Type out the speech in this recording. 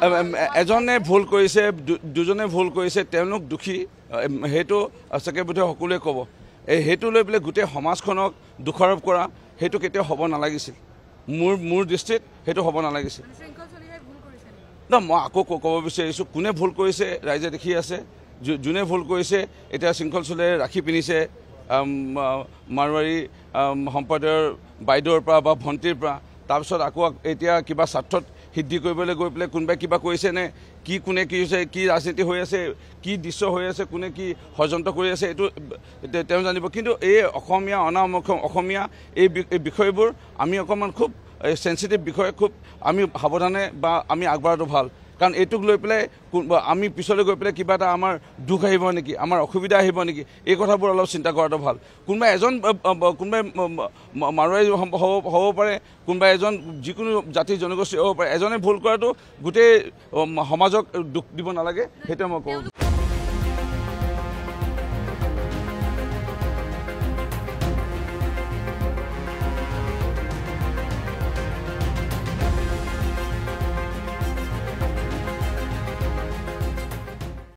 এজনে ভুল কৰিছে দুজনে ভুল কৰিছে তেওঁলোক দোষী সেইটো সঁচাকৈ বোধহয় সকলোৱে ক'ব সেইটো লৈ পেলাই গোটেই সমাজখনক দোষাৰোপ কৰা সেইটো কেতিয়াও হ'ব নালাগিছিল মোৰ দৃষ্টিত সেইটো হ'ব নালাগিছিল মই আকৌ ক'ব বিচাৰিছোঁ কোনে ভুল কৰিছে ৰাইজে দেখি আছে যোনে ভুল কৰিছে এতিয়া শৃংখল চুলেৰে ৰাখি পিন্ধিছে মাৰোৱাৰী সম্প্ৰদায়ৰ বাইদেউৰ পৰা বা ভণ্টিৰ পৰা তাৰপিছত আকৌ এতিয়া কিবা স্বাৰ্থত সিদ্ধি কৰিবলৈ গৈ পেলাই কোনোবাই কিবা কৰিছে নে কি কোনে কি হৈছে কি ৰাজনীতি হৈ আছে কি দৃশ্য হৈ আছে কোনে কি ষড়যন্ত্ৰ কৰি আছে এইটো তেওঁ জানিব কিন্তু এই অসমীয়া অসমীয়া এই বিষয়বোৰ আমি অকণমান খুব সেন্সিটিভ বিষয় খুব আমি সাৱধানে বা আমি আগবঢ়াটো ভাল কাৰণ এইটোক লৈ পেলাই আমি পিছলৈ গৈ পেলাই কিবা এটা আমাৰ দুখ আহিব নেকি আমাৰ অসুবিধা আহিব নেকি এই কথাবোৰ অলপ চিন্তা কৰাটো ভাল কোনোবাই এজন কোনোবাই মাৰোৱাৰী হ'ব পাৰে কোনোবাই এজন যিকোনো জাতি জনগোষ্ঠী হ'ব পাৰে এজনে ভুল কৰাটো গোটেই সমাজক দুখ দিব নালাগে সেইটোৱে মই কওঁ